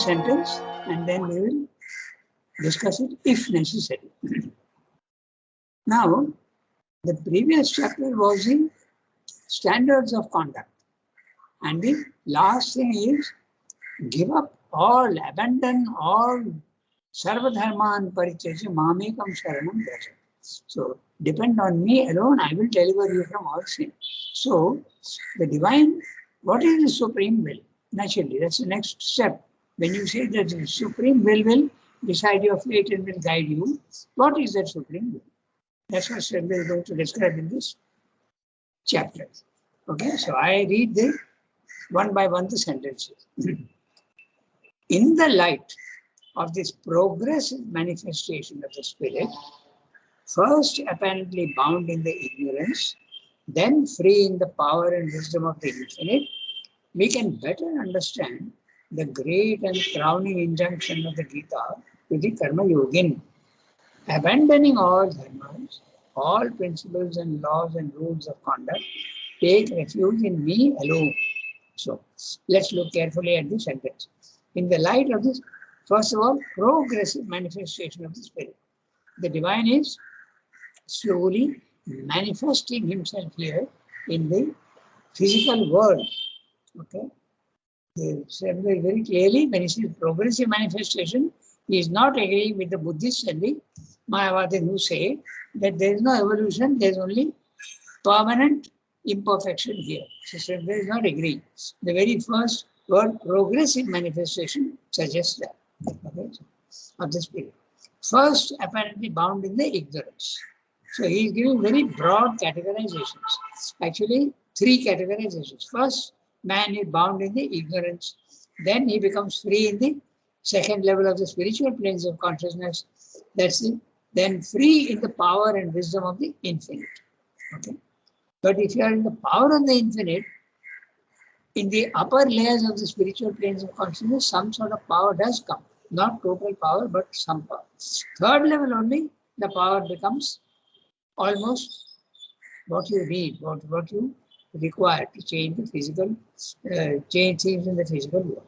sentence and then we will discuss it if necessary. Now, the previous chapter was in standards of conduct. And the last thing is give up all, abandon all sarvadharman parityajya mamekam sharanam vraja. So depend on me alone, I will deliver you from all sin. So the divine, what is the supreme will? Naturally, that's the next step. When you say that the supreme will decide your fate and will guide you, what is that supreme will? That's what Sri is going to describe in this chapter. Okay, so I read the one by one the sentences. In the light of this progressive manifestation of the spirit, first apparently bound in the ignorance, then free in the power and wisdom of the infinite, we can better understand the great and crowning injunction of the Gita to the Karma Yogin, abandoning all dharmas, all principles and laws and rules of conduct, take refuge in me alone. So let's look carefully at the sentence. In the light of this, first of all, progressive manifestation of the spirit. The divine is slowly manifesting himself here in the physical world. Okay. The Sri very clearly, when he says progressive manifestation, he is not agreeing with the Buddhists and the Mayavadis who say that there is no evolution, there is only permanent imperfection here. So Sri is not agreeing. The very first word, progressive manifestation, suggests that. Okay, of the spirit. First, apparently bound in the ignorance. So he is giving very broad categorizations. Actually, three categorizations. First, man is bound in the ignorance. Then he becomes free in the second level of the spiritual planes of consciousness. That's it. Then free in the power and wisdom of the infinite. Okay. But if you are in the power of the infinite, in the upper layers of the spiritual planes of consciousness, some sort of power does come. Not total power, but some power. Third level only, the power becomes almost what you need, what you require to change the physical, change things in the physical world.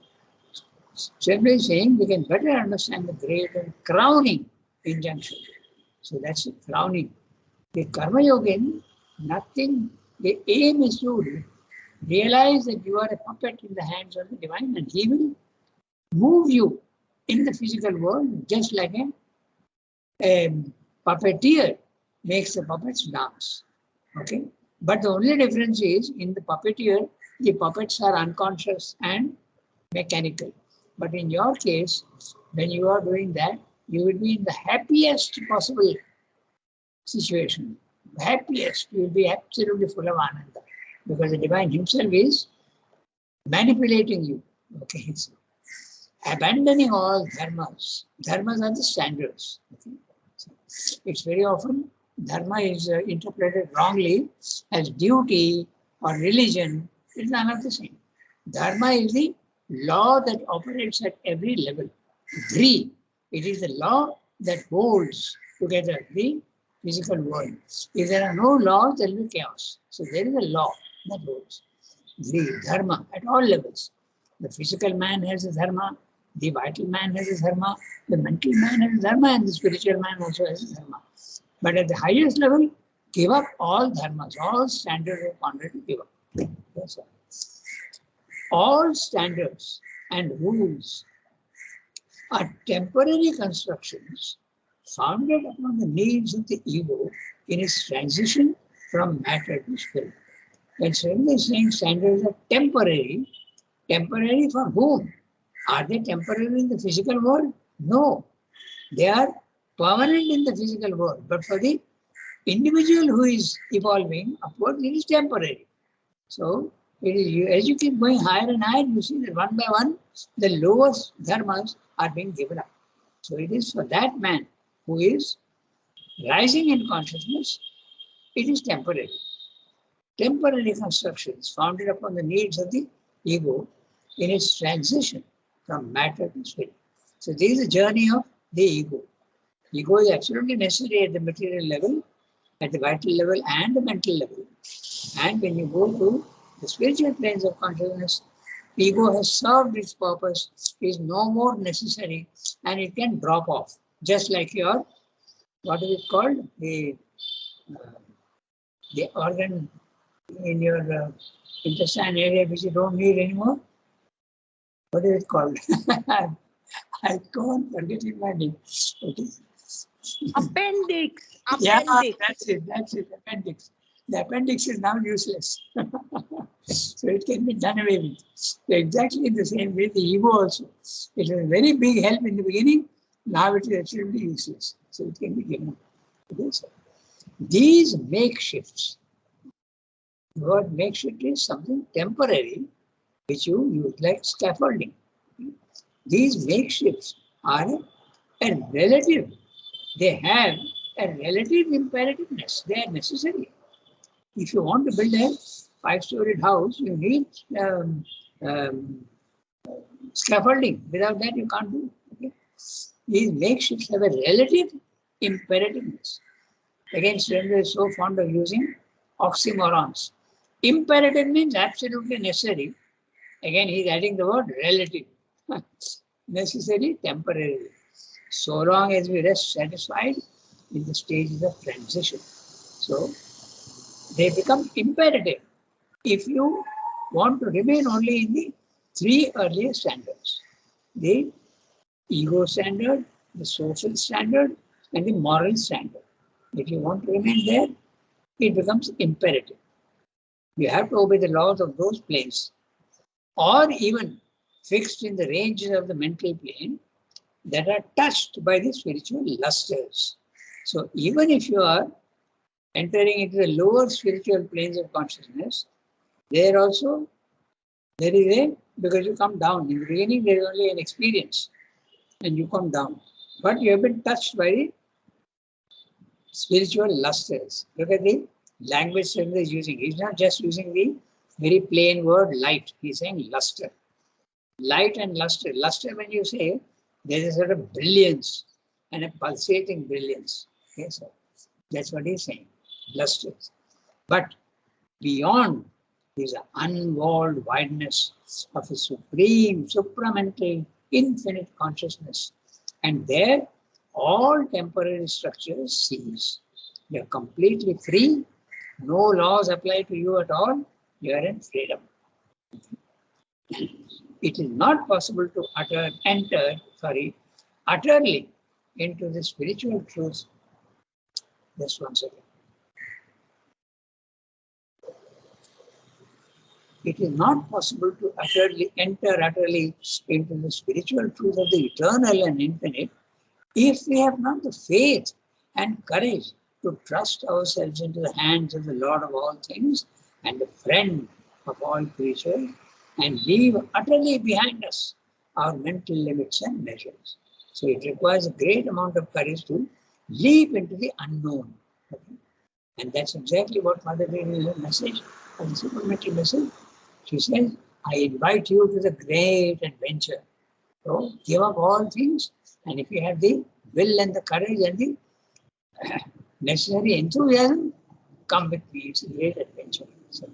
Simply saying we can better understand the great and crowning injunction. So that's the crowning. The Karma Yogin, nothing, the aim is to realize that you are a puppet in the hands of the divine and he will move you in the physical world just like a puppeteer makes the puppets dance. Okay? But the only difference is in the puppeteer, the puppets are unconscious and mechanical. But in your case, when you are doing that, you will be in the happiest possible situation. Happiest, you will be absolutely full of ananda. Because the divine himself is manipulating you. Okay. So, abandoning all dharmas. Dharmas are the standards. Okay. So, it's very often dharma is interpreted wrongly as duty or religion. It's none of the same. Dharma is the law that operates at every level. Dri, it is the law that holds together the physical world. If there are no laws, there will be chaos. So there is a law that holds. The dharma at all levels. The physical man has a dharma, the vital man has a dharma, the mental man has a dharma, and the spiritual man also has a dharma. But at the highest level, give up all dharmas, all standards of conduct, give up. That's all. All standards and rules are temporary constructions founded upon the needs of the ego in its transition from matter to spirit. When Sri is saying standards are temporary, temporary for whom? Are they temporary in the physical world? No. They are permanent in the physical world. But for the individual who is evolving upward, it is temporary. So, it is, as you keep going higher and higher, you see that one by one, the lowest dharmas are being given up. So, it is for that man who is rising in consciousness, it is temporary. Temporary constructions founded upon the needs of the ego in its transition from matter to spirit. So this is the journey of the ego. Ego is absolutely necessary at the material level, at the vital level and the mental level. And when you go to the spiritual planes of consciousness, ego has served its purpose, is no more necessary, and it can drop off. Just like your, what is it called? The organ in your intestine area which you don't need anymore. What is it called? I can't forget it, my name. Okay. Appendix. Yeah, Appendix. that's it, appendix. The appendix is now useless. So it can be done away with. So exactly in the same way, the ego also. It was a very big help in the beginning, now it is absolutely useless. So it can be given up. Okay, so these makeshifts, the word makeshift is something temporary, which you use like scaffolding. These makeshifts are a relative, they have a relative imperativeness, they are necessary. If you want to build a 5-storied house, you need um, scaffolding. Without that, you can't do it. Okay? These makeshifts have a relative imperativeness. Again, Surendra is so fond of using oxymorons. Imperative means absolutely necessary. Again, he is adding the word relative. Necessary, temporary. So long as we rest satisfied in the stages of transition. So, they become imperative if you want to remain only in the 3 earlier standards: the ego standard, the social standard, and the moral standard. If you want to remain there, it becomes imperative. You have to obey the laws of those planes, or even fixed in the ranges of the mental plane that are touched by the spiritual lusters. So even if you are entering into the lower spiritual planes of consciousness, there also there is a, because you come down. In the beginning, there is only an experience and you come down. But you have been touched by the spiritual lusters. Look at the language Surendra is using. He's not just using the very plain word light. He's saying luster. Light and luster. Luster, when you say, there's a sort of brilliance and a pulsating brilliance. Okay, so that's what he's saying. Luster. But beyond is an unwalled wideness of a supreme, supramental, infinite consciousness. And there, all temporary structures cease. You are completely free. No laws apply to you at all. You are in freedom. It is not possible to enter utterly into the spiritual truth. Just one second. It is not possible to enter utterly into the spiritual truth of the eternal and infinite if we have not the faith and courage to trust ourselves into the hands of the Lord of all things and the friend of all creatures, and leave utterly behind us our mental limits and measures. So it requires a great amount of courage to leap into the unknown. Okay? And that's exactly what Mother Teresa's message, of the supplementary message. She says, I invite you to the great adventure. So give up all things, and if you have the will and the courage and the necessary enthusiasm, come with me. It's a great adventure. So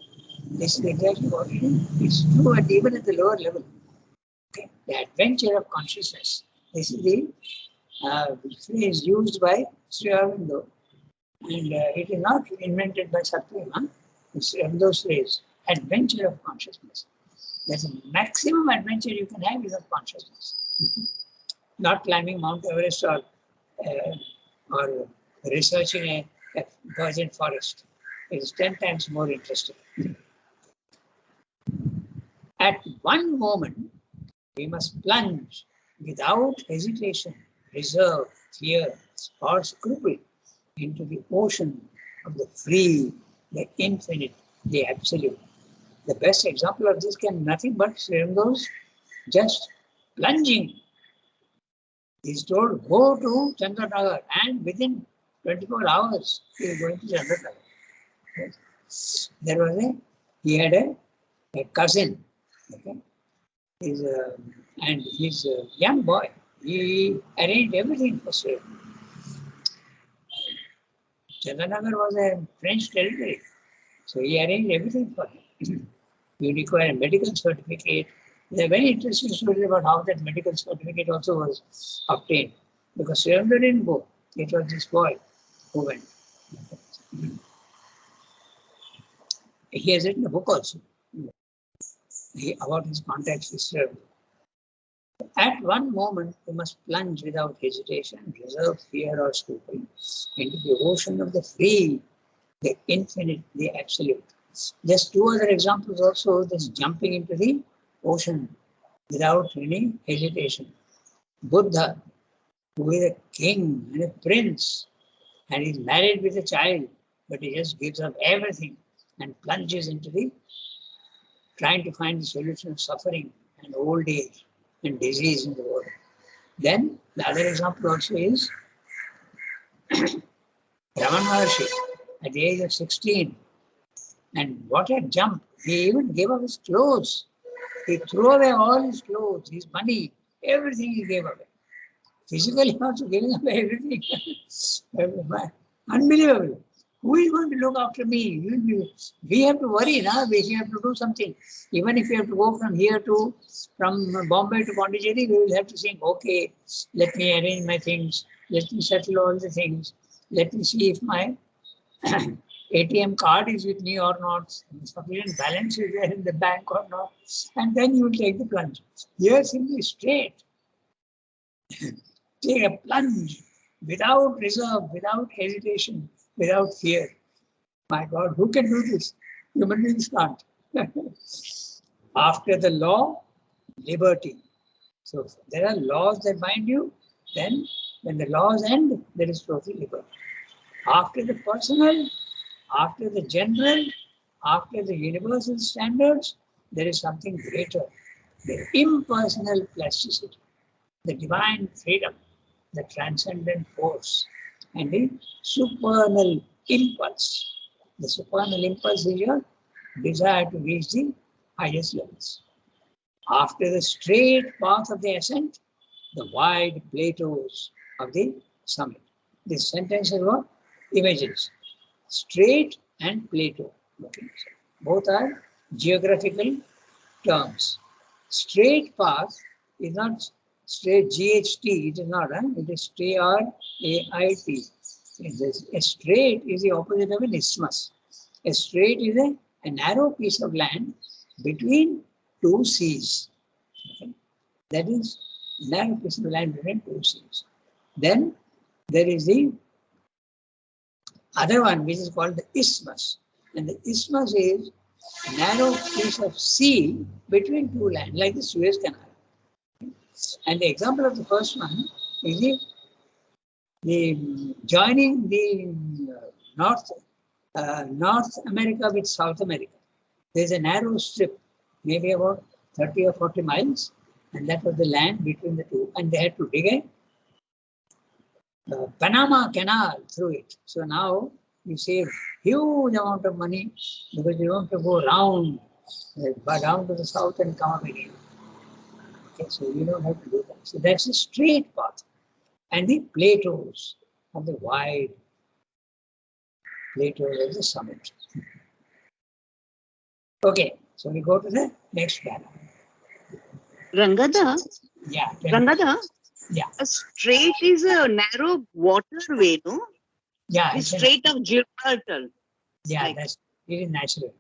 this is exactly what it is. It's true and even at the lower level. Okay? The adventure of consciousness. This is the phrase used by Sri Aurobindo, and it is not invented by Satyama. It's Aurobindo's phrase, adventure of consciousness. There's a maximum adventure you can have is of consciousness. Not climbing Mount Everest or researching a virgin forest. It is 10 times more interesting. At one moment, we must plunge without hesitation, reserve, fear, or scruple into the ocean of the free, the infinite, the absolute. The best example of this can nothing but Surendro's just plunging. He's told, go to Chandranagar, and within 24 hours, he is going to Chandranagar. Yes. He had a cousin, okay? And he's a young boy. He arranged everything for Surendra. Chandranagar was a French territory, so he arranged everything for him. You require a medical certificate, There are very interesting stories about how that medical certificate also was obtained. Because Surendra didn't go. It was this boy who went. He has written a book also about his contacts with Surendra. At one moment, you must plunge without hesitation, reserve fear or scruple, into the ocean of the free, the infinite, the absolute. Just two other examples also, this jumping into the ocean without any hesitation. Buddha, who is a king and a prince, and is married with a child, but he just gives up everything and plunges into the trying to find the solution of suffering and old age and disease in the world. Then the other example also is Raman Maharshi at the age of 16. And what a jump! He even gave up his clothes. He threw away all his clothes, his money, everything he gave away. Physically also giving away everything. Unbelievable. Who is going to look after me? We have to worry now. We have to do something. Even if we have to go from Bombay to Pondicherry, we will have to think, okay, let me arrange my things. Let me settle all the things. Let me see if my ATM card is with me or not. Sufficient balance is there in the bank or not. And then you will take the plunge. Here simply straight. Take a plunge without reserve, without hesitation, without fear. My God, who can do this? Human beings can't. After the law, liberty. So there are laws that bind you. Then when the laws end, there is total liberty. After the personal, after the general, after the universal standards, there is something greater. The impersonal plasticity, the divine freedom, the transcendent force, and the supernal impulse. The supernal impulse is your desire to reach the highest levels. After the straight path of the ascent, the wide plateaus of the summit. This sentence is what? Images. Straight and plateau. Both are geographical terms. Straight path is not straight GHT, it is not, it is STRAIT. A straight is the opposite of an isthmus. A strait is a narrow piece of land between two seas. Okay? That is a narrow piece of land between two seas. Then there is the other one which is called the isthmus. And the isthmus is a narrow piece of sea between two lands, like the Suez Canal. And the example of the first one is the joining the North America with South America. There is a narrow strip, maybe about 30 or 40 miles, and that was the land between the two. And they had to dig a Panama Canal through it. So now you save huge amount of money because you don't have to go round, down to the south and come up again. Okay, so you don't have to do that. So that's a straight path. And the plateaus of the wide plateaus of the summit. Okay, so we go to the next paragraph. Rangada, Yeah. Rangada, Yeah. a strait is a narrow waterway, no? Yeah. The Strait of Gibraltar. Yeah, like, that's it is natural.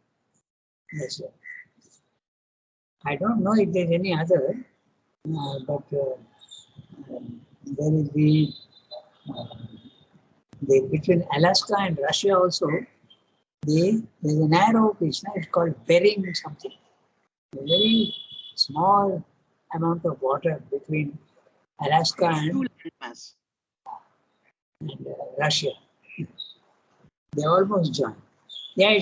That's right. I don't know if there's any other, but there is the between Alaska and Russia also. There's a narrow piece. It's called Bering something. A very small amount of water between Alaska and Russia. They almost join. Yeah,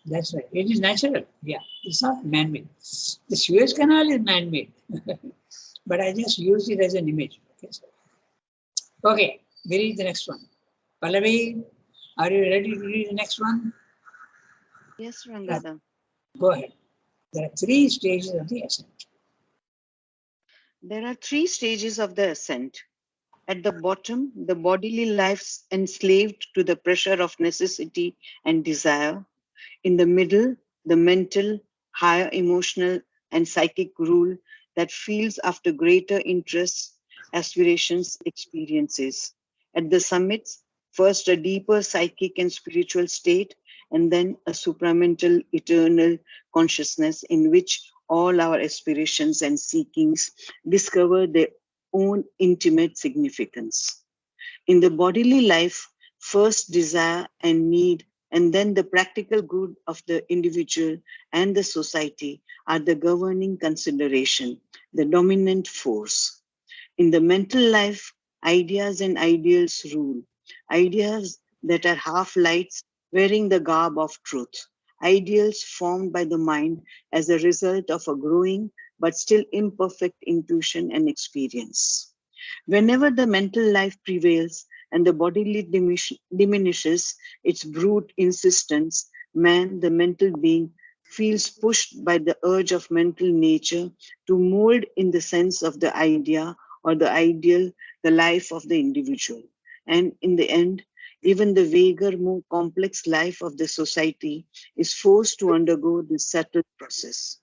that's right. It is natural. Yeah, it's not man-made. The Suez Canal is man-made, but I just used it as an image. Okay, we read the next one. Pallavi, are you ready to read the next one? Yes, Rangada. Go ahead. There are 3 stages of the ascent. There are 3 stages of the ascent. At the bottom, the bodily life enslaved to the pressure of necessity and desire. In the middle, the mental, higher emotional and psychic rule that feels after greater interests, aspirations, experiences. At the summits, first a deeper psychic and spiritual state, and then a supramental eternal consciousness in which all our aspirations and seekings discover their own intimate significance. In the bodily life, first desire and need, and then the practical good of the individual and the society are the governing consideration, the dominant force. In the mental life, ideas and ideals rule. Ideas that are half lights wearing the garb of truth. Ideals formed by the mind as a result of a growing but still imperfect intuition and experience. Whenever the mental life prevails and the bodily diminishes its brute insistence, man, the mental being, feels pushed by the urge of mental nature to mold in the sense of the idea or the ideal the life of the individual. And in the end, even the vaguer, more complex life of the society is forced to undergo this subtle process.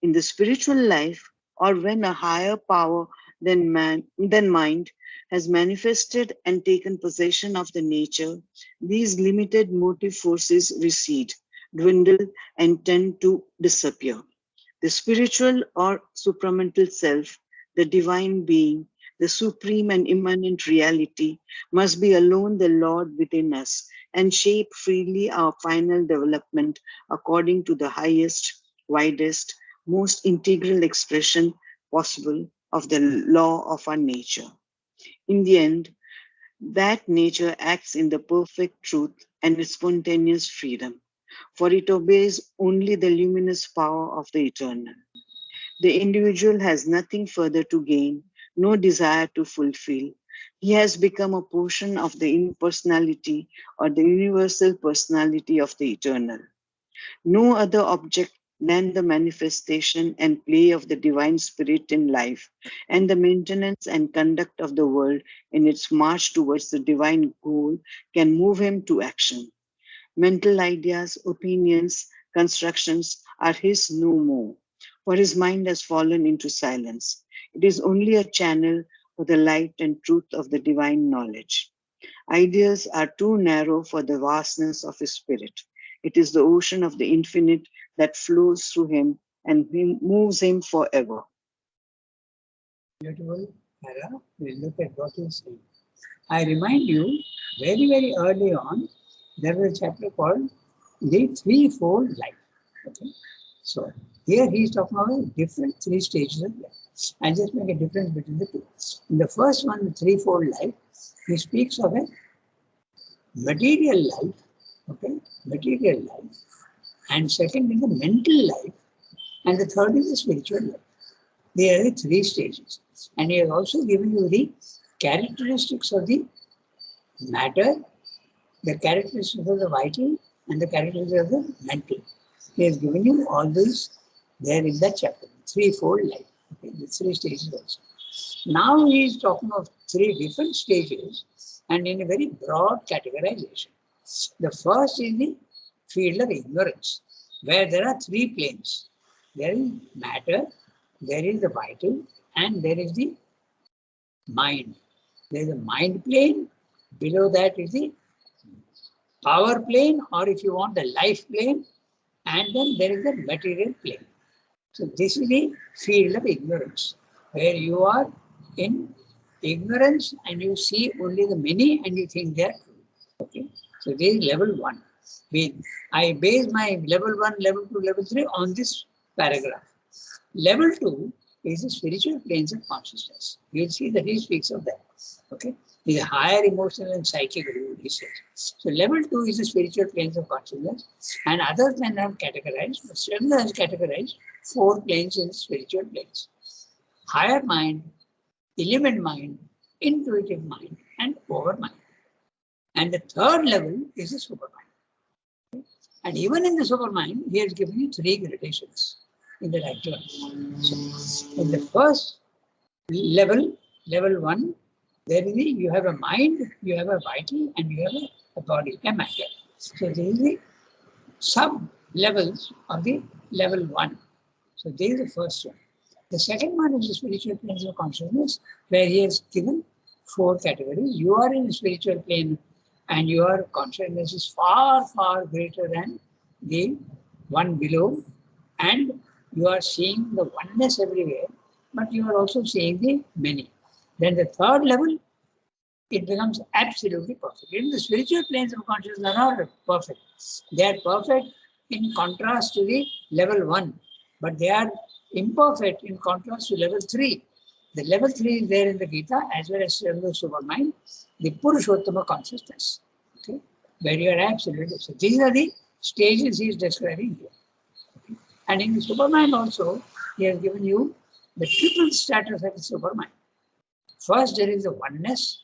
In the spiritual life, or when a higher power than mind has manifested and taken possession of the nature, these limited motive forces recede, dwindle, and tend to disappear. The spiritual or supramental self, the divine being, the supreme and immanent reality, must be alone the Lord within us and shape freely our final development according to the highest, widest, most integral expression possible of the law of our nature. In the end, that nature acts in the perfect truth and with spontaneous freedom, for it obeys only the luminous power of the eternal. The individual has nothing further to gain, no desire to fulfill. He has become a portion of the impersonality or the universal personality of the eternal. No other object than the manifestation and play of the divine spirit in life and the maintenance and conduct of the world in its march towards the divine goal can move him to action. Mental ideas, opinions, constructions are his no more, for his mind has fallen into silence. It is only a channel for the light and truth of the divine knowledge. Ideas are too narrow for the vastness of his spirit. It is the ocean of the infinite that flows through him and moves him forever. Beautiful, Hera. We'll look at what you say. I remind you, very, very early on, there was a chapter called The Threefold Life. Okay? So, here he is talking about different three stages of life. I just make a difference between the two. In the first one, the threefold life, he speaks of a material life, okay, material life, and second is the mental life, and the third is the spiritual life. There are the three stages. And he has also given you the characteristics of the matter, the characteristics of the vital, and the characteristics of the mental. He has given you all these there in that chapter, threefold life, okay, the three stages also. Now he is talking of three different stages and in a very broad categorization. The first is the field of ignorance, where there are three planes. There is matter, there is the vital, and there is the mind. There is a mind plane, below that is the power plane, or if you want the life plane, and then there is the material plane. So this is the field of ignorance, where you are in ignorance and you see only the many and you think they are true. Okay. So this is level 1. I base my level 1, level 2, level 3 on this paragraph. Level 2 is the spiritual planes of consciousness. You'll see that he speaks of that. Okay. The higher emotional and psychic rule, he says. So level 2 is the spiritual planes of consciousness, and others men have categorized, but Srila has categorized 4 planes in spiritual planes. Higher mind, element mind, intuitive mind, and overmind. And the third level is the supermind. And even in the supermind, he has given you 3 gradations in the actual. So in the first level, level 1, there is you have a mind, you have a vital, and you have a body, a matter. So this is the sub levels of the level 1. So this is the first one. The second one is the spiritual planes of consciousness, where he has given 4 categories. You are in the spiritual plane and your consciousness is far, far greater than the one below, and you are seeing the oneness everywhere, but you are also seeing the many. Then the third level, it becomes absolutely perfect. In the spiritual planes of consciousness are not perfect. They are perfect in contrast to the level 1, but they are imperfect in contrast to level 3. The level 3 is there in the Gita as well as in the Supermind, the Purushottama consciousness, okay, where you are absolutely. So these are the stages he is describing here. Okay. And in the Supermind also, he has given you the triple status of the Supermind. First, there is the oneness.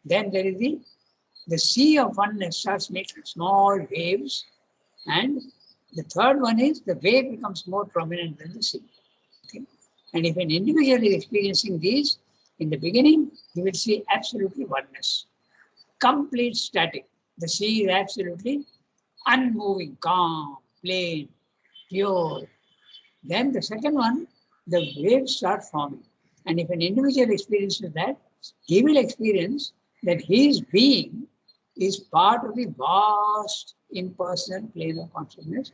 Then there is the sea of oneness starts making small waves. And the third one is the wave becomes more prominent than the sea. Okay? And if an individual is experiencing these, in the beginning, he will see absolutely oneness. Complete static. The sea is absolutely unmoving, calm, plain, pure. Then the second one, the waves start forming. And if an individual experiences that, he will experience that his being is part of the vast impersonal plane of consciousness,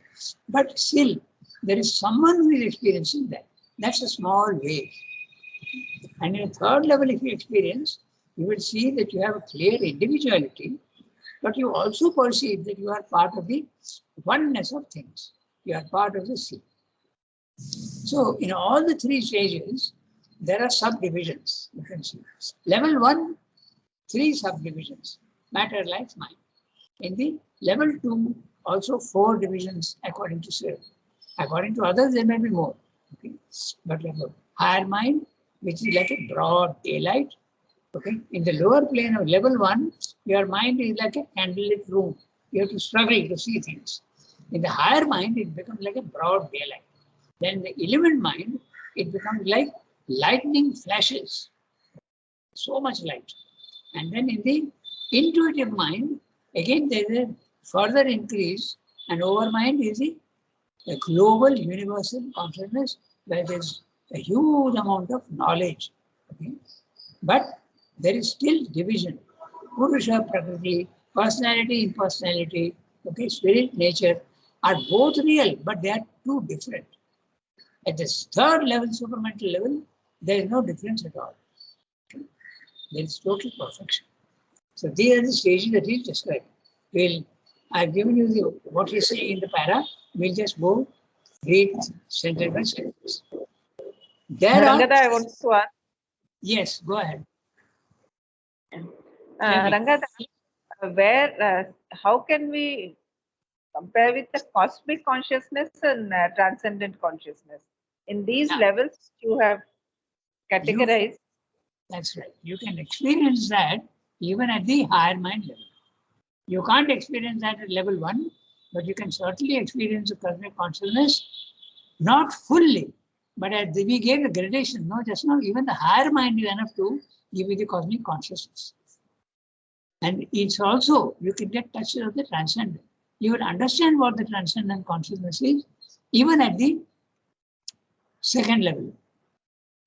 but still there is someone who is experiencing that. That's a small wave. And in a third level, if you experience, you will see that you have a clear individuality, but you also perceive that you are part of the oneness of things. You are part of the sea. So in all the 3 stages, there are subdivisions. You can see. Level 1, 3 subdivisions, matter, life, mind. In the level 2, also 4 divisions according to self. According to others, there may be more. Okay? But level higher mind, which is like a broad daylight. Okay? In the lower plane of level 1, your mind is like a candlelit room. You have to struggle to see things. In the higher mind, it becomes like a broad daylight. Then the element mind, it becomes like lightning flashes. So much light. And then in the intuitive mind, again there is a further increase, and over mind is a global universal consciousness where there is a huge amount of knowledge. Okay? But there is still division. Purusha, Prakriti, personality, impersonality, okay, spirit, nature are both real, but they are 2 different. At this third level, supramental level, there is no difference at all. Okay? There is total perfection. So these are the stages that he described. I've given you what he say in the para. We'll just go read sentence by sentence. Rangada, I want to ask. Yes, go ahead. Rangada, how can we compare with the cosmic consciousness and transcendent consciousness? In these levels, you have categorized. That's right. You can experience that even at the higher mind level. You can't experience that at level 1, but you can certainly experience the cosmic consciousness, not fully, but we gave the gradation, no, just now, even the higher mind is enough to give you the cosmic consciousness. And it's also, you can get touches of the transcendent. You will understand what the transcendent consciousness is, even at the second level.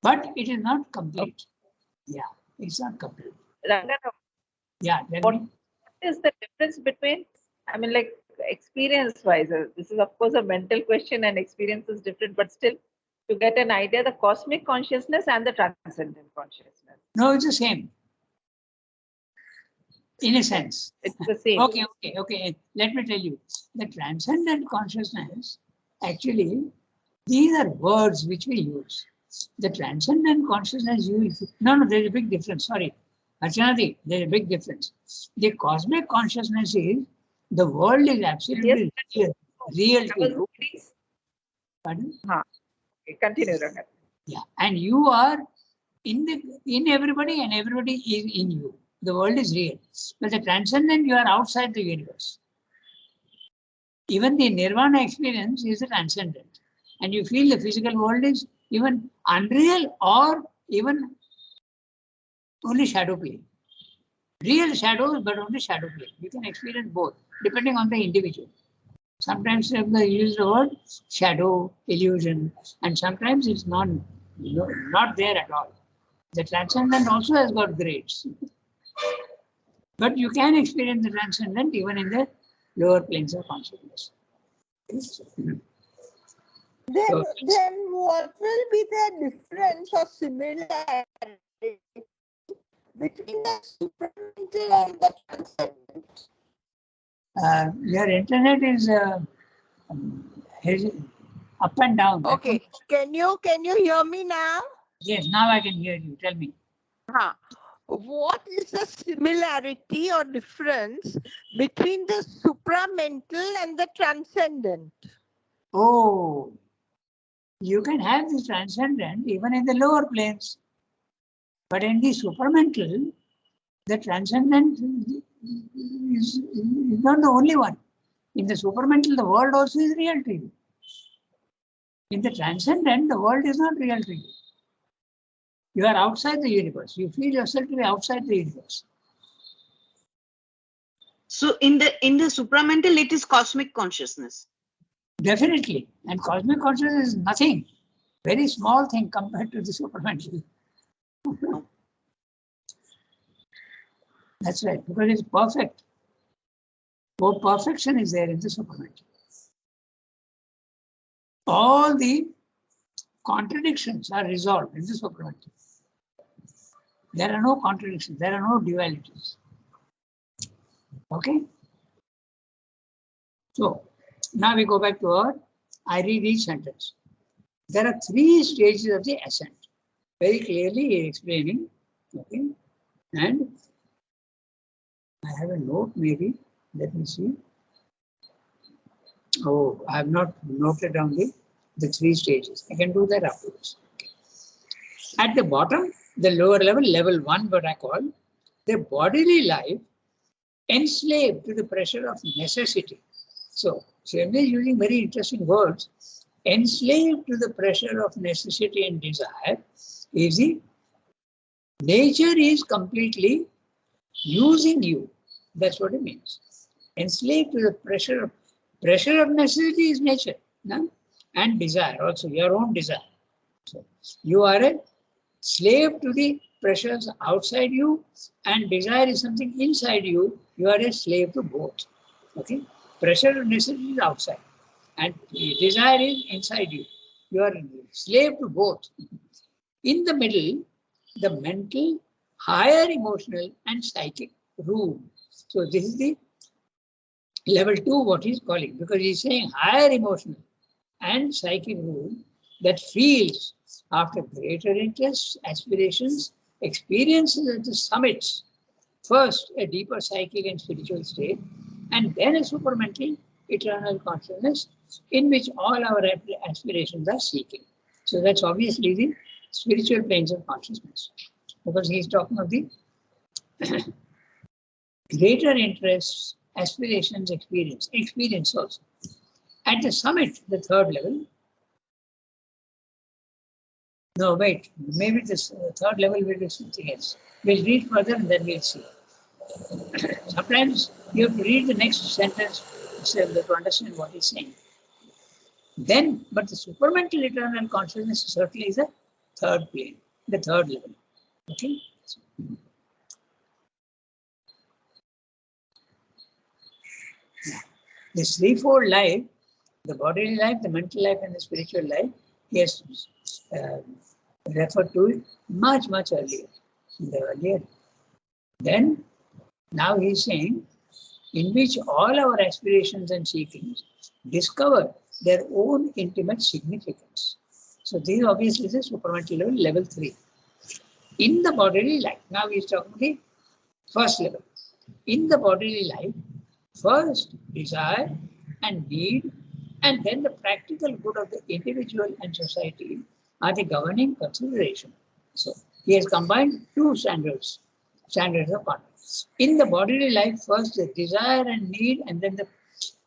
But it is not complete. Yeah, it's not complete. Rangada, Yeah, what is the difference between, I mean, like experience-wise, this is of course a mental question and experience is different, but still to get an idea, the cosmic consciousness and the transcendent consciousness. No, it's the same. In a sense. It's the same. Okay. Let me tell you. The transcendent consciousness, actually, these are words which we use. The transcendent consciousness, no, there's a big difference. Sorry. Archanati, there's a big difference. The cosmic consciousness is the world is absolutely real to you. Pardon? Okay, continue, Rangada. Yeah, and you are in everybody, and everybody is in you. The world is real. But the transcendent, you are outside the universe. Even the nirvana experience is the transcendent. And you feel the physical world is even unreal or even only shadow play. Real shadows, but only shadow play. You can experience both, depending on the individual. Sometimes they use the word shadow, illusion, and sometimes it's not there at all. The transcendent also has got grades. But you can experience the transcendent even in the lower planes of consciousness. Then what will be the difference or similarity between the supramental and the transcendent? Your internet is up and down. Okay, can you hear me now? Yes, now I can hear you. Tell me. What is the similarity or difference between the supramental and the transcendent? Oh, you can have the transcendent even in the lower planes. But in the supramental, the transcendent is not the only one. In the supramental, the world also is real to you. In the transcendent, the world is not real to you. You are outside the universe. You feel yourself to be outside the universe. So in the supramental, it is cosmic consciousness. Definitely. And cosmic consciousness is nothing. Very small thing compared to the supramental. That's right, because it's perfect. So perfection is there in the supramental. All the contradictions are resolved in the supramental. There are no contradictions, there are no dualities. Okay? So, now we go back to I read each sentence. There are 3 stages of the ascent. Very clearly explaining. Okay? And I have a note maybe. Let me see. Oh, I have not noted down the 3 stages. I can do that afterwards. Okay. At the bottom, the lower level, level 1, what I call the bodily life enslaved to the pressure of necessity. So, Swami is using very interesting words. Enslaved to the pressure of necessity and desire is the nature is completely using you. That's what it means. Enslaved to the pressure of necessity is nature, no? And desire also, your own desire. So you are a slave to the pressures outside you, and desire is something inside you. You are a slave to both. Okay, pressure of necessity is outside, and desire is inside you. You are a slave to both. In the middle, the mental, higher emotional, and psychic room. So this is the level 2, what he's calling, because he's saying higher emotional and psychic room that feels after greater interests, aspirations, experiences at the summits, first a deeper psychic and spiritual state, and then a supramental eternal consciousness in which all our aspirations are seeking. So that's obviously the spiritual planes of consciousness, because he's talking of the greater interests, aspirations, experience also. At the summit, the 3rd level, no, wait, maybe this 3rd level will be something else. We'll read further and then we'll see. Sometimes you have to read the next sentence to understand what he's saying. Then, but the supramental eternal consciousness certainly is a 3rd plane, the 3rd level. Okay? This 3-fold life, the bodily life, the mental life, and the spiritual life, he has referred to it much, much earlier. Then, now he's saying, in which all our aspirations and seekings discover their own intimate significance. So this obviously is a supramental level, level 3. In the bodily life, now he's talking about the 1st level. In the bodily life, first desire and need, and then the practical good of the individual and society are the governing consideration. So he has combined 2 standards of conduct. In the bodily life, first the desire and need, and then the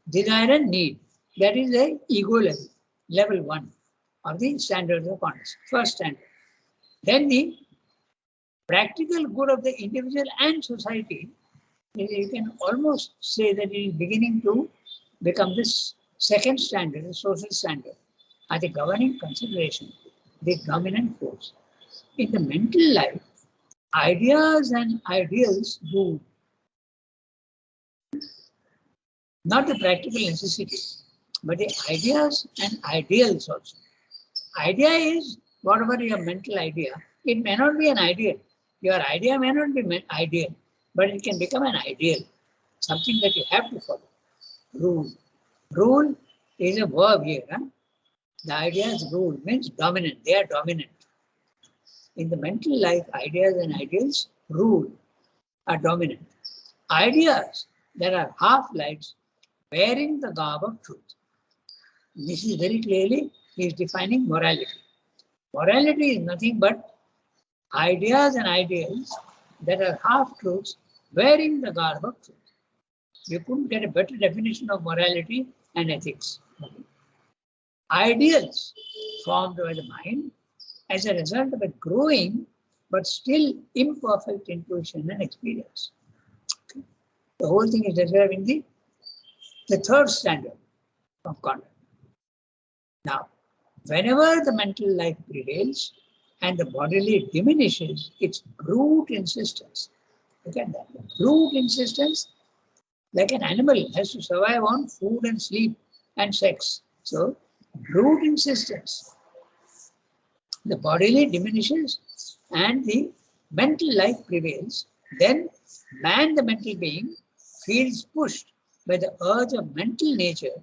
desire and need. That is the ego level, level 1 of the standards of conduct, first standard. Then the practical good of the individual and society, you can almost say that it is beginning to become this Second standard, the social standard, are the governing consideration, the dominant force. In the mental life, ideas and ideals rule, not the practical necessity, but the ideas and ideals also. Idea is whatever your mental idea. It may not be an ideal. Your idea may not be ideal, but it can become an ideal, something that you have to follow. Rule. Rule is a verb here. Huh? The ideas rule means dominant. They are dominant. In the mental life, ideas and ideals rule, are dominant. Ideas that are half-lights wearing the garb of truth. This is very clearly, he is defining morality. Morality is nothing but ideas and ideals that are half-truths wearing the garb of truth. You couldn't get a better definition of morality and ethics. Ideals formed by the mind as a result of a growing but still imperfect intuition and experience. The whole thing is described in the third standard of conduct. Now, whenever the mental life prevails and the bodily diminishes its brute insistence, look at that, the brute insistence, like an animal has to survive on food and sleep and sex. So, brute insistence, the bodily diminishes and the mental life prevails, then man, the mental being, feels pushed by the urge of mental nature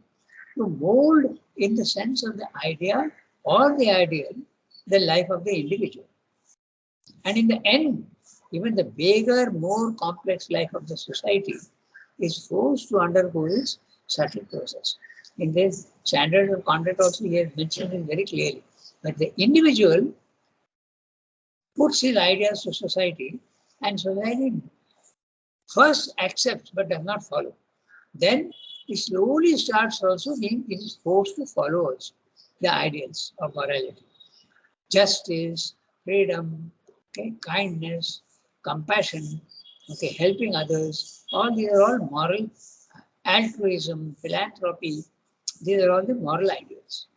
to mold in the sense of the idea or the ideal the life of the individual. And in the end, even the bigger, more complex life of the society is forced to undergo this subtle process. In this standard of conduct also he has mentioned it very clearly. But the individual puts his ideas to society and society first accepts but does not follow. Then he slowly starts also being forced to follow also the ideals of morality. Justice, freedom, okay, kindness, compassion, okay, helping others, all these are all moral, altruism, philanthropy, these are all the moral ideals.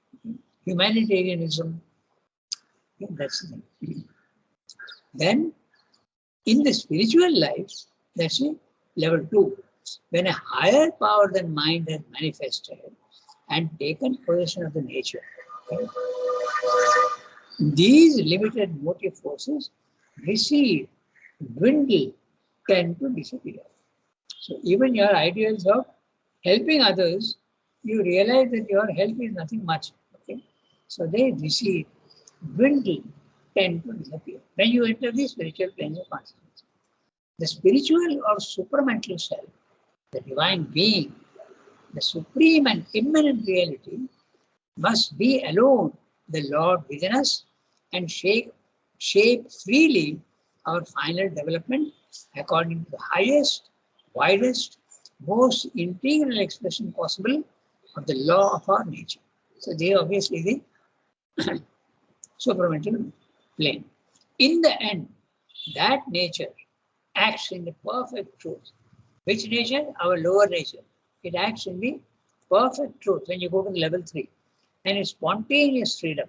Humanitarianism, okay, that's the thing. Then in the spiritual life, that's it, level 2. When a higher power than mind has manifested and taken possession of the nature, okay, these limited motive forces recede, dwindle, tend to disappear. So even your ideals of helping others, you realize that your help is nothing much. Okay? So they recede, dwindle, tend to disappear. When you enter the spiritual planes of consciousness, the spiritual or supramental self, the divine being, the supreme and immanent reality, must be alone the Lord within us and shape freely our final development according to the highest, widest, most integral expression possible of the law of our nature. So they are obviously the supramental plane. In the end, that nature acts in the perfect truth. Which nature? Our lower nature. It acts in the perfect truth when you go to level 3. And it's spontaneous freedom,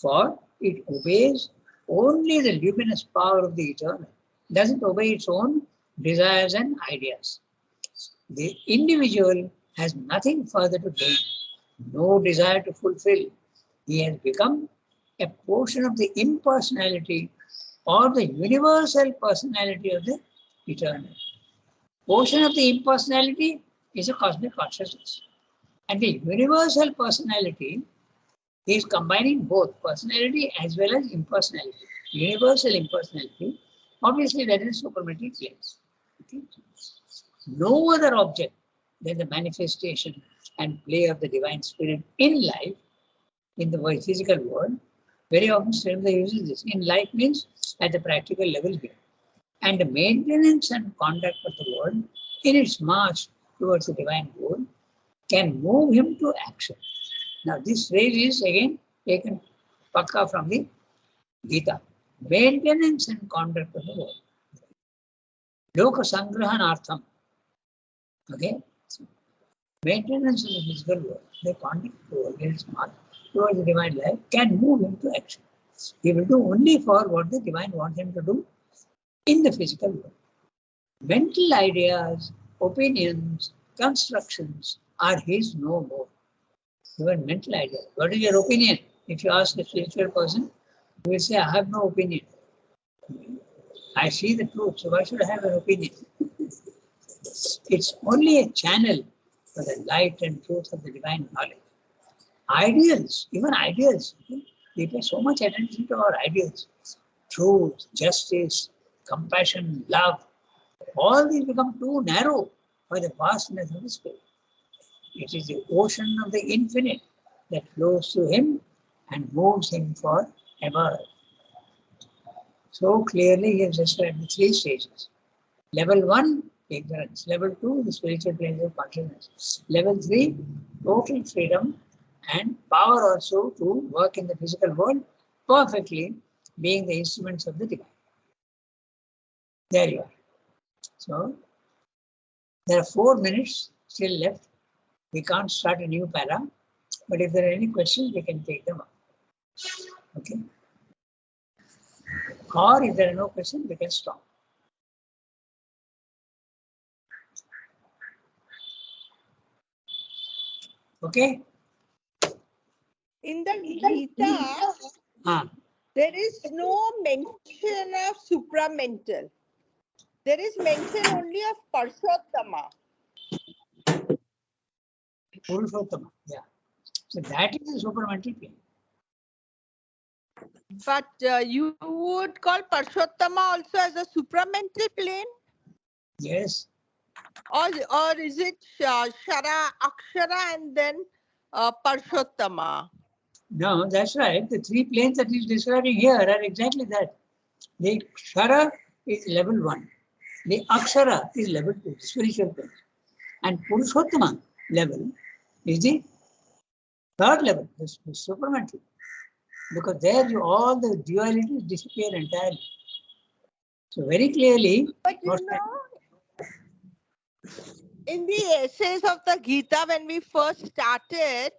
for it obeys only the luminous power of the eternal. It doesn't obey its own desires and ideas. The individual has nothing further to gain, no desire to fulfill. He has become a portion of the impersonality or the universal personality of the eternal. Portion of the impersonality is a cosmic consciousness. And the universal personality is combining both personality as well as impersonality. Universal impersonality, obviously that is supramental planes. Okay? No other object than the manifestation and play of the divine spirit in life, in the physical world. Very often Srimad uses this. In life means at the practical level here. And the maintenance and conduct of the world in its march towards the divine goal can move him to action. Now this phrase is again taken pakka from the Gita. Maintenance and conduct of the world. Loka sangrahanartham. Okay. maintenance of the physical world, the contact towards his mark towards the divine life, can move him to action. He will do only for what the divine wants him to do in the physical world. Mental ideas, opinions, constructions are his no more. Even mental ideas. What is your opinion? If you ask a spiritual person, he will say, I have no opinion. I see the truth, so why should I have an opinion? It's only a channel for the light and truth of the divine knowledge. Ideals, even ideals, we pay so much attention to our ideals. Truth, justice, compassion, love, all these become too narrow for the vastness of the spirit. It is the ocean of the infinite that flows through him and moves him forever. So clearly he has described the three stages. Level 1, ignorance. Level 2, the spiritual plane of consciousness. Level 3, total freedom and power also to work in the physical world perfectly, being the instruments of the divine. There you are. So there are 4 minutes still left. We can't start a new para, but if there are any questions, we can take them up. Okay. Or if there are no questions, we can stop. Okay. In the Gita, there is no mention of supramental. There is mention only of Purshottama. Purushottama, yeah. So that is the supramental plane. But you would call Purshottama also as a supramental plane? Yes. Or is it Shara, Akshara, and then Purshottama? No, that's right. The 3 planes that he's describing here are exactly that. The Kshara is level 1. The Akshara is level 2, spiritual plane. And Purushottama level is the 3rd level, the supramental. Because there all the dualities disappear entirely. So very clearly, but you know, in the essays of the Gita, when we first started,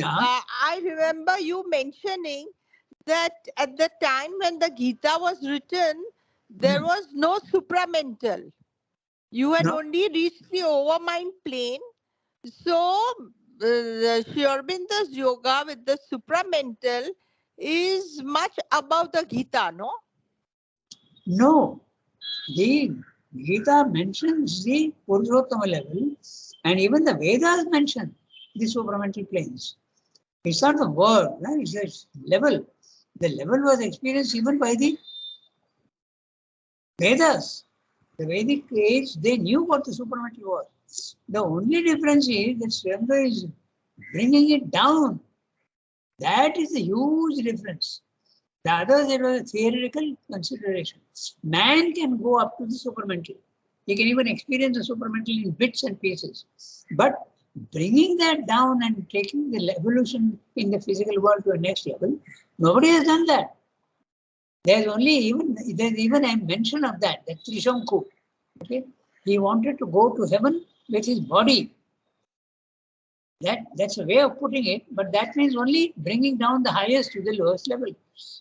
I remember you mentioning that at the time when the Gita was written, there was no supramental. You had only reached the overmind plane. So, Sri Aurobindo's yoga with the supramental is much above the Gita, no? No. The Gita mentions the Purushottama level, and even the Vedas mention the supramental planes. It's not the word, right? It's a level. The level was experienced even by the Vedas. The Vedic age, they knew what the supramental was. The only difference is that Sri Aurobindo is bringing it down. That is a huge difference. The others, it was a theoretical consideration. Man can go up to the supramental. He can even experience the supramental in bits and pieces. But bringing that down and taking the evolution in the physical world to a next level, nobody has done that. There's even a mention of that Trishanku. Okay? He wanted to go to heaven with his body. That's a way of putting it, but that means only bringing down the highest to the lowest level.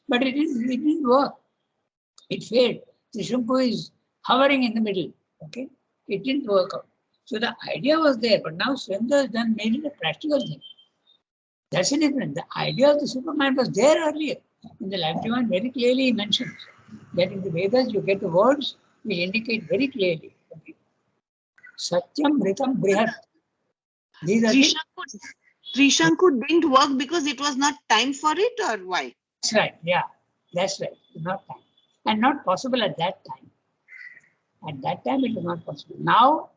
But it didn't work. It failed. Trishanku is hovering in the middle. Okay? It didn't work out. So the idea was there, but now Sri Aurobindo has done made it a practical thing. That's the difference. The idea of the Superman was there earlier. In the Life Divine, very clearly he mentions that in the Vedas you get the words which indicate very clearly. Okay? Satyam, Ritam, Brihat. These are Trishanku didn't work because it was not time for it, or why? That's right. Yeah, that's right. Not time. And not possible at that time. At that time, it was not possible. Now,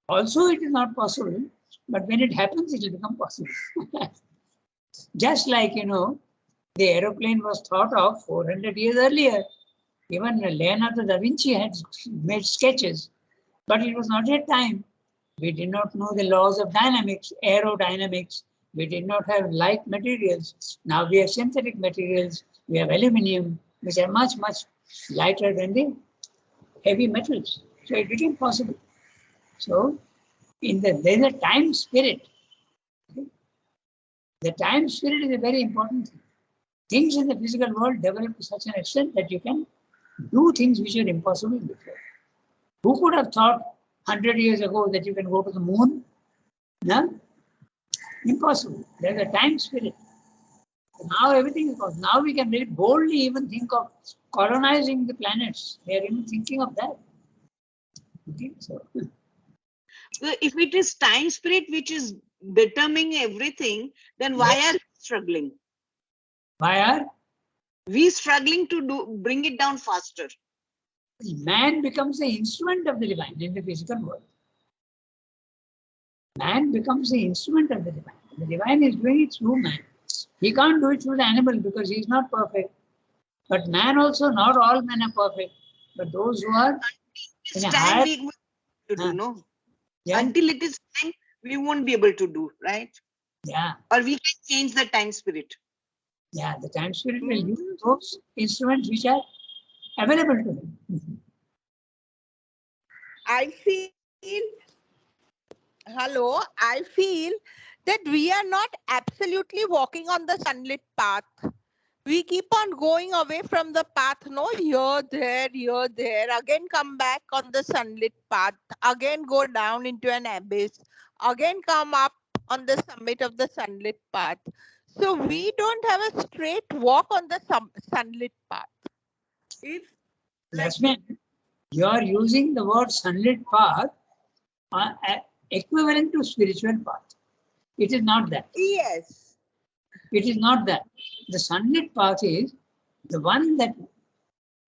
also it is not possible, but when it happens, it will become possible. Just like, the aeroplane was thought of 400 years earlier. Even Leonardo da Vinci had made sketches, but it was not yet time. We did not know the laws of dynamics, aerodynamics. We did not have light materials. Now we have synthetic materials. We have aluminum, which are much, much lighter than the heavy metals. So it became possible. So there's a time spirit The time spirit is a very important thing. Things in the physical world develop to such an extent that you can do things which are impossible before. Who could have thought 100 years ago that you can go to the moon? No? Impossible. There's a time spirit. Now everything is possible. Now we can very boldly even think of colonizing the planets. They are even thinking of that. Okay, so. If it is time spirit which is determining everything, then why are we struggling? Why are? We struggling to bring it down faster. Man becomes the instrument of the divine in the physical world. Man becomes the instrument of the divine. The divine is doing it through man. He can't do it through the animal because he is not perfect. But man also, not all men are perfect. But those who are It's time we will to do, no? Yeah. Until it is time, we won't be able to do, right? Yeah. Or we can change the time spirit. Yeah, the time spirit will use those instruments which are available to him. I feel that we are not absolutely walking on the sunlit path. We keep on going away from the path, no, here, there, again come back on the sunlit path, again go down into an abyss, again come up on the summit of the sunlit path. So we don't have a straight walk on the sunlit path. If Yes, ma'am. You are using the word sunlit path equivalent to spiritual path. It is not that. Yes. It is not that. The sunlit path is the one that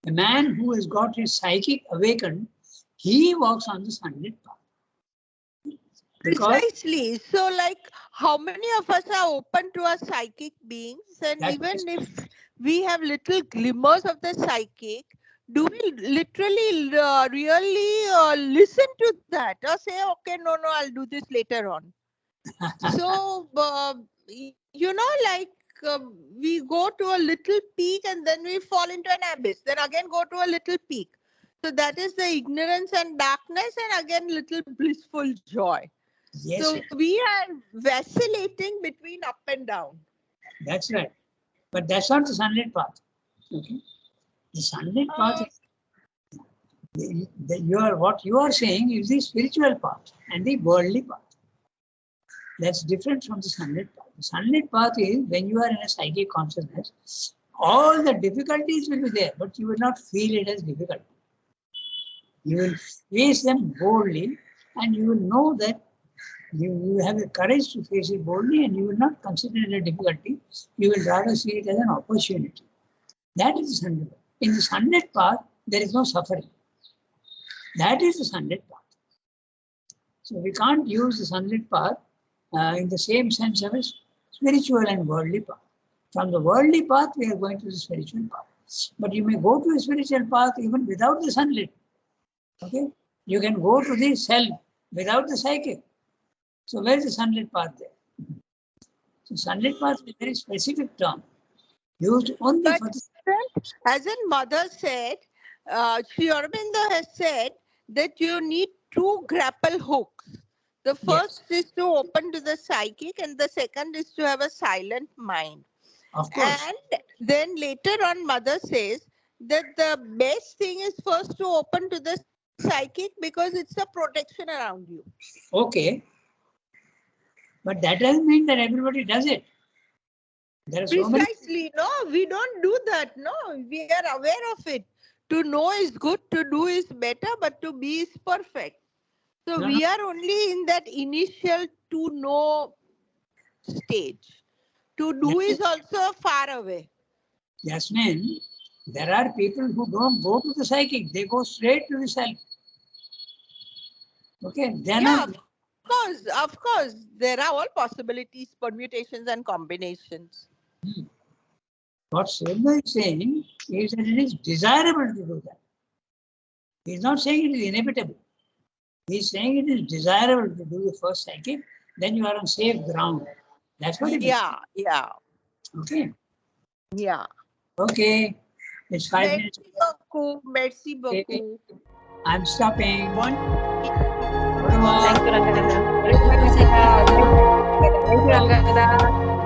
the man who has got his psychic awakened, he walks on the sunlit path. Because precisely. So, like, how many of us are open to our psychic beings? And even if we have little glimmers of the psychic, do we literally really listen to that or say, okay, no, I'll do this later on? So, you know, like we go to a little peak and then we fall into an abyss, then again go to a little peak. So that is the ignorance and darkness, and again little blissful joy. yes, So we are vacillating between up and down. That's right. But that's not the sunlit path. Okay. The sunlit path is what you are saying is the spiritual path and the worldly path. That's different from the sunlit path. The sunlit path is when you are in a psychic consciousness, all the difficulties will be there, but you will not feel it as difficult. You will face them boldly, and you will know that you have the courage to face it boldly, and you will not consider it a difficulty. You will rather see it as an opportunity. That is the sunlit path. In the sunlit path, there is no suffering. That is the sunlit path. So we can't use the sunlit path in the same sense of a spiritual and worldly path. From the worldly path, we are going to the spiritual path. But you may go to a spiritual path even without the sunlit. Okay? You can go to the self without the psychic. So where is the sunlit path there? So sunlit path is a very specific term used only for the... As in Mother said, Sri Aurobindo has said that you need two grapple hooks. The first is to open to the psychic, and the second is to have a silent mind. Of course. And then later on, Mother says that the best thing is first to open to the psychic because it's a protection around you. Okay. But that doesn't mean that everybody does it. There are so many... Precisely. No, we don't do that. No, we are aware of it. To know is good, to do is better, but to be is perfect. So we are only in that initial to know stage. To do is also far away. Yasmin, there are people who don't go to the psychic. They go straight to the self. Okay. Of course. There are all possibilities, permutations and combinations. What Sridhar is saying is that it is desirable to do that. He is not saying it is inevitable. He is saying it is desirable to do the first psychic, then you are on safe ground. That's what it is. Yeah. Okay. Yeah. Okay. It's 5 minutes. Merci beaucoup. Okay. I'm stopping. One. Thank you, Rangana.